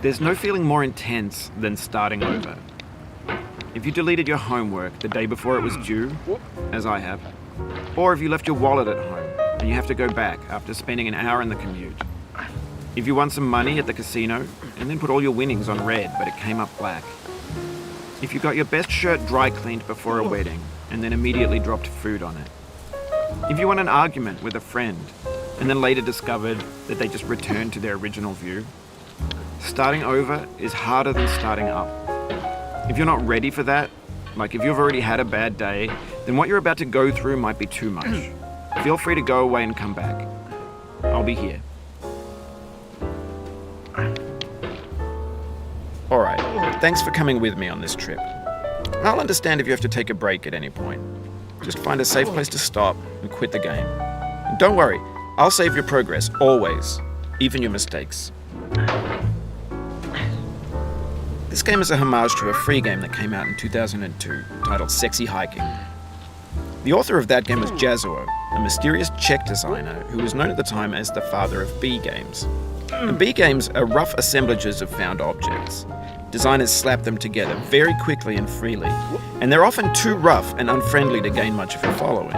There's no feeling more intense than starting over. If you deleted your homework the day before it was due, as I have, or if you left your wallet at home and you have to go back after spending an hour in the commute. If you won some money at the casino and then put all your winnings on red but it came up black. If you got your best shirt dry cleaned before a wedding and then immediately dropped food on it. If you won an argument with a friend and then later discovered that they just returned to their original view. Starting over is harder than starting up. If you're not ready for that, like if you've already had a bad day, then what you're about to go through might be too much. Feel free to go away and come back. I'll be here. Alright, thanks for coming with me on this trip. I'll understand if you have to take a break at any point. Just find a safe place to stop and quit the game. And don't worry, I'll save your progress, always, even your mistakes. This game is a homage to a free game that came out in 2002, titled Sexy Hiking. The author of that game was Jazzuo, a mysterious Czech designer who was known at the time as the father of B games. And B games are rough assemblages of found objects. Designers slap them together very quickly and freely, and they're often too rough and unfriendly to gain much of a following.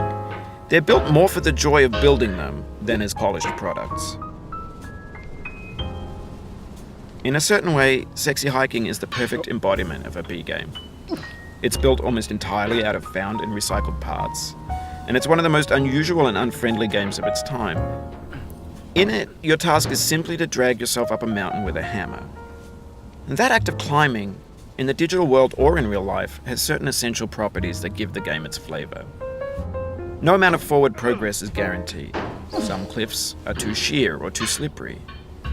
They're built more for the joy of building them than as polished products. In a certain way, Sexy Hiking is the perfect embodiment of a B game. It's built almost entirely out of found and recycled parts, and it's one of the most unusual and unfriendly games of its time. In it, your task is simply to drag yourself up a mountain with a hammer. And that act of climbing, in the digital world or in real life, has certain essential properties that give the game its flavor. No amount of forward progress is guaranteed. Some cliffs are too sheer or too slippery.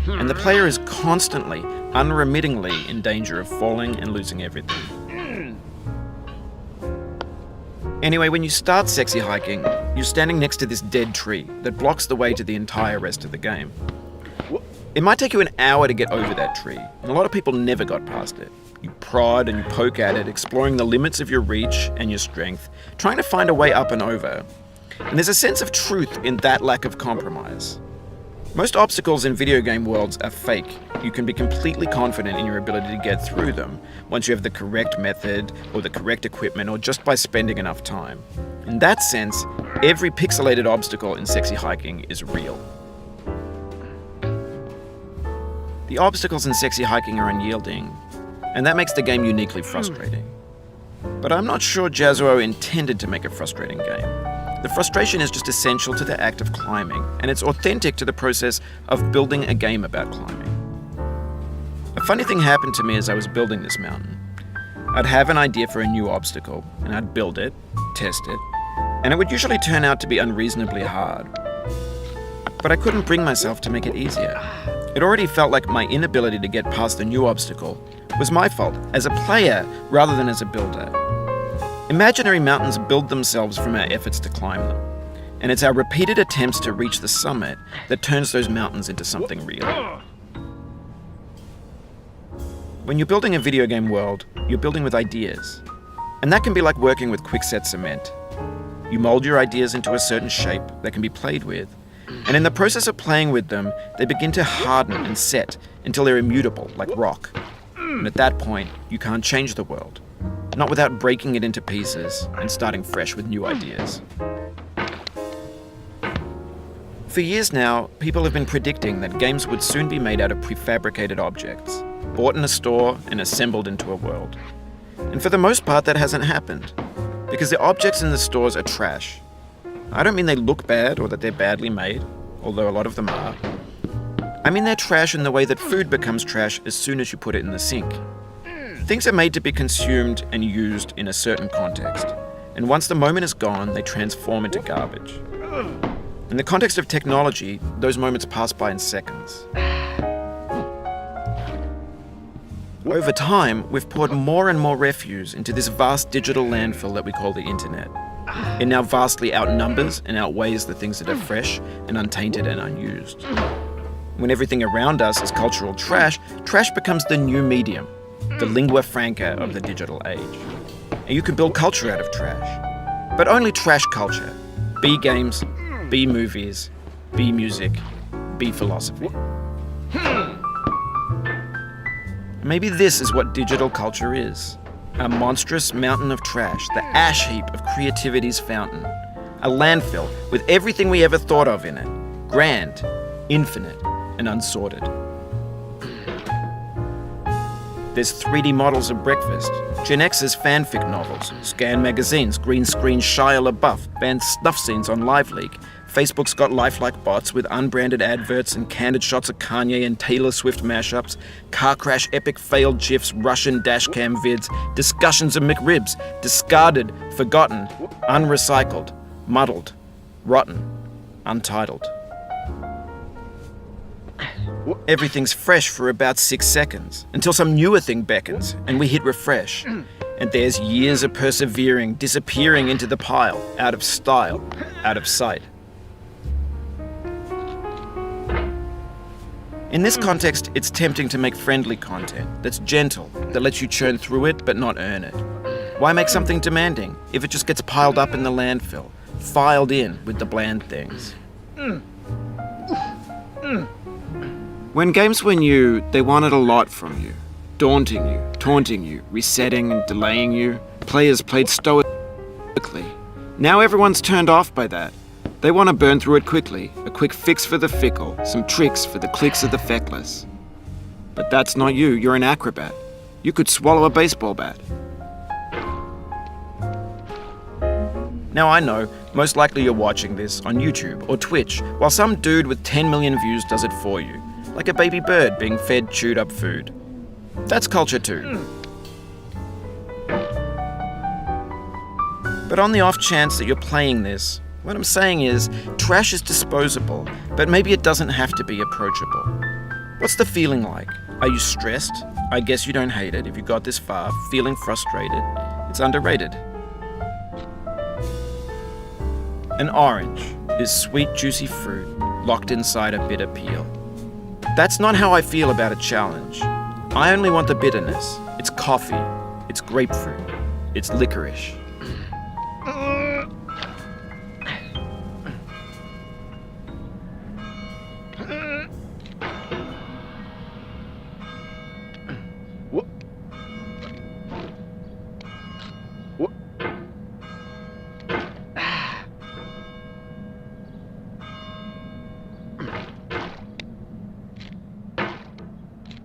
And the player is constantly, unremittingly in danger of falling and losing everything. Anyway, when you start Sexy Hiking, you're standing next to this dead tree that blocks the way to the entire rest of the game. It might take you an hour to get over that tree, and a lot of people never got past it. You prod and you poke at it, exploring the limits of your reach and your strength, trying to find a way up and over. And there's a sense of truth in that lack of compromise. Most obstacles in video game worlds are fake. You can be completely confident in your ability to get through them once you have the correct method or the correct equipment or just by spending enough time. In that sense, every pixelated obstacle in Sexy Hiking is real. The obstacles in Sexy Hiking are unyielding, and that makes the game uniquely frustrating. But I'm not sure Jazzuo intended to make a frustrating game. The frustration is just essential to the act of climbing, and it's authentic to the process of building a game about climbing. A funny thing happened to me as I was building this mountain. I'd have an idea for a new obstacle, and I'd build it, test it, and it would usually turn out to be unreasonably hard. But I couldn't bring myself to make it easier. It already felt like my inability to get past the new obstacle was my fault as a player rather than as a builder. Imaginary mountains build themselves from our efforts to climb them, and it's our repeated attempts to reach the summit that turns those mountains into something real. When you're building a video game world, you're building with ideas, and that can be like working with quickset cement. You mold your ideas into a certain shape that can be played with, and in the process of playing with them, they begin to harden and set until they're immutable, like rock. And at that point, you can't change the world. Not without breaking it into pieces and starting fresh with new ideas. For years now, people have been predicting that games would soon be made out of prefabricated objects, bought in a store and assembled into a world. And for the most part, that hasn't happened, because the objects in the stores are trash. I don't mean they look bad or that they're badly made, although a lot of them are. I mean they're trash in the way that food becomes trash as soon as you put it in the sink. Things are made to be consumed and used in a certain context, and once the moment is gone, they transform into garbage. In the context of technology, those moments pass by in seconds. Over time, we've poured more and more refuse into this vast digital landfill that we call the internet. It now vastly outnumbers and outweighs the things that are fresh and untainted and unused. When everything around us is cultural trash, trash becomes the new medium, the lingua franca of the digital age. And you can build culture out of trash. But only trash culture. B games, B movies, B music, B philosophy. Maybe this is what digital culture is. A monstrous mountain of trash, the ash heap of creativity's fountain. A landfill with everything we ever thought of in it. Grand, infinite, and unsorted. There's 3D models of breakfast, Gen X's fanfic novels, scan magazines, green screen Shia LaBeouf, banned snuff scenes on LiveLeak. Facebook's got lifelike bots with unbranded adverts and candid shots of Kanye and Taylor Swift mashups, car crash epic failed GIFs, Russian dashcam vids, discussions of McRibs, discarded, forgotten, unrecycled, muddled, rotten, untitled. Everything's fresh for about 6 seconds, until some newer thing beckons, and we hit refresh. And there's years of persevering, disappearing into the pile, out of style, out of sight. In this context, it's tempting to make friendly content that's gentle, that lets you churn through it but not earn it. Why make something demanding if it just gets piled up in the landfill, filed in with the bland things? When games were new, they wanted a lot from you. Daunting you, taunting you, resetting and delaying you. Players played stoically. Now everyone's turned off by that. They want to burn through it quickly, a quick fix for the fickle, some tricks for the clicks of the feckless. But that's not you, you're an acrobat. You could swallow a baseball bat. Now I know, most likely you're watching this on YouTube or Twitch, while some dude with 10 million views does it for you, like a baby bird being fed chewed up food. That's culture too. But on the off chance that you're playing this, what I'm saying is, trash is disposable, but maybe it doesn't have to be approachable. What's the feeling like? Are you stressed? I guess you don't hate it if you got this far, feeling frustrated. It's underrated. An orange is sweet, juicy fruit locked inside a bitter peel. That's not how I feel about a challenge. I only want the bitterness. It's coffee. It's grapefruit. It's licorice.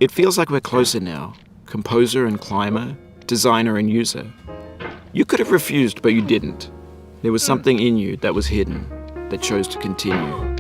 It feels like we're closer now, composer and climber, designer and user. You could have refused, but you didn't. There was something in you that was hidden, that chose to continue.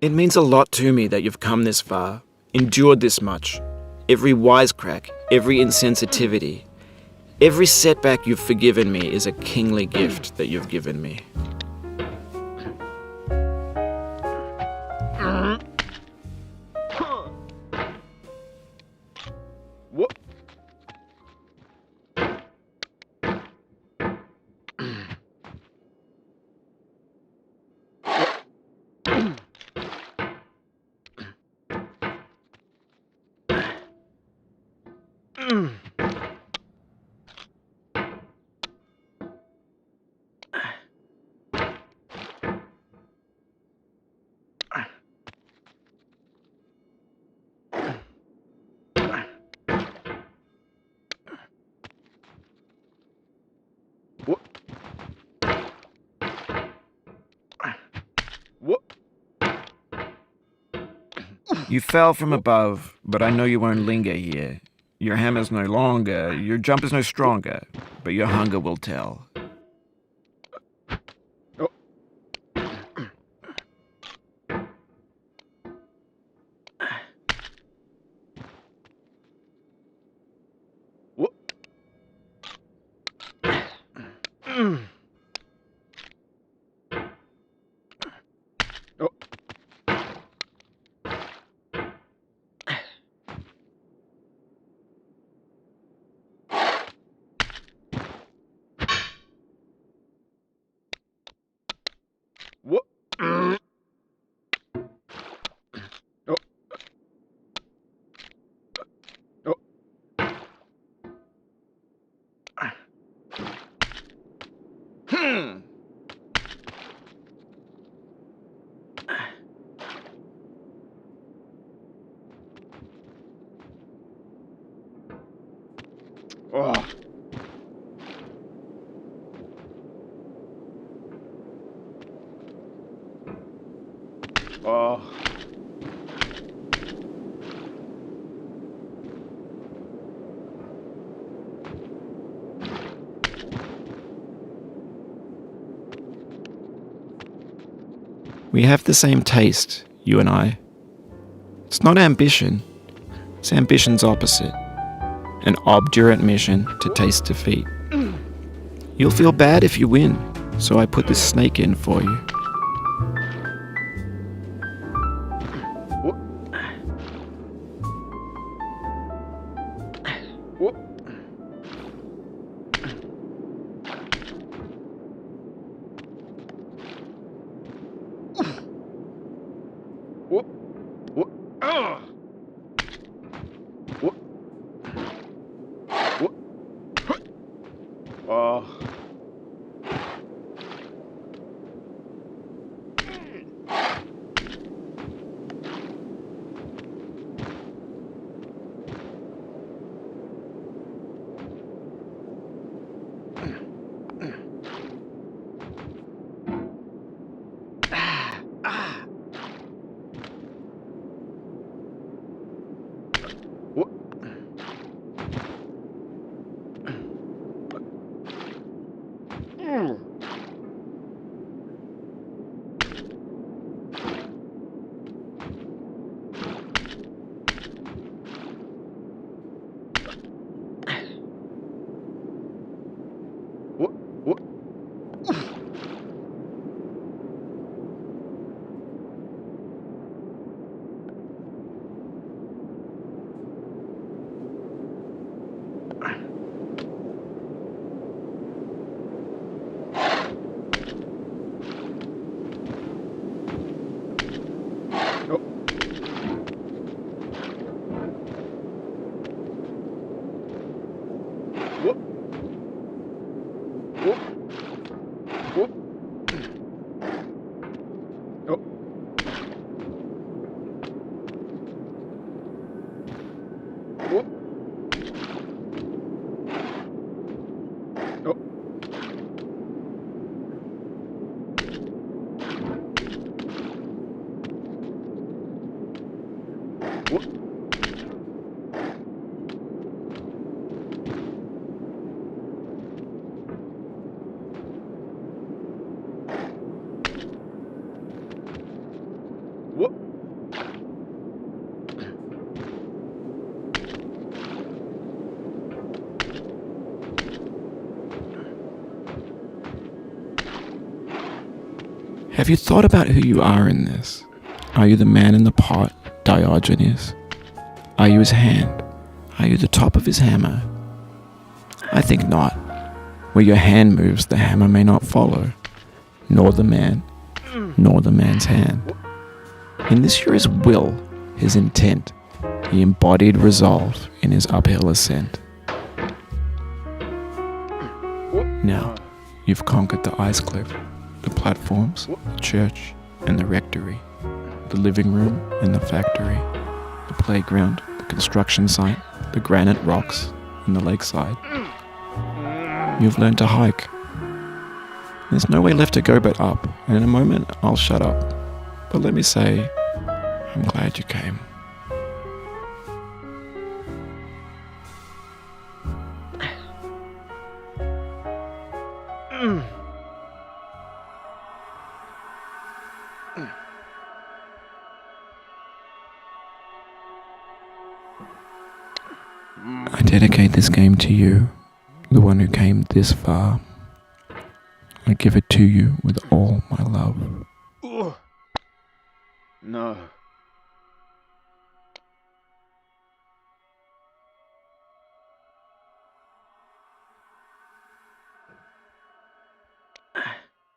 It means a lot to me that you've come this far, endured this much. Every wisecrack, every insensitivity, every setback you've forgiven me is a kingly gift that you've given me. You fell from above, but I know you won't linger here. Your hammer's no longer, your jump is no stronger, but your hunger will tell. We have the same taste, you and I. It's not ambition. It's ambition's opposite. An obdurate mission to taste defeat. You'll feel bad if you win, so I put this snake in for you. Have you thought about who you are in this? Are you the man in the pot, Diogenes? Are you his hand? Are you the top of his hammer? I think not. Where your hand moves, the hammer may not follow, nor the man, nor the man's hand. In this you're his will, his intent, the embodied resolve in his uphill ascent. Now, you've conquered the ice cliff, the platforms, the church, and the rectory, the living room and the factory, the playground, the construction site, the granite rocks, and the lakeside. You've learned to hike. There's no way left to go but up, and in a moment I'll shut up. But let me say, I'm glad you came. I dedicate this game to you, the one who came this far. I give it to you with all my love. No.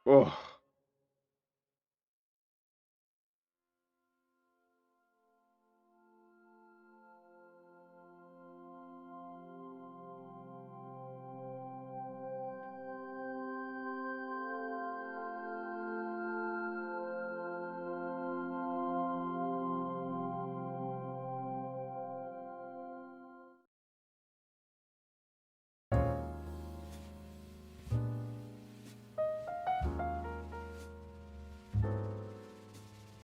Oh.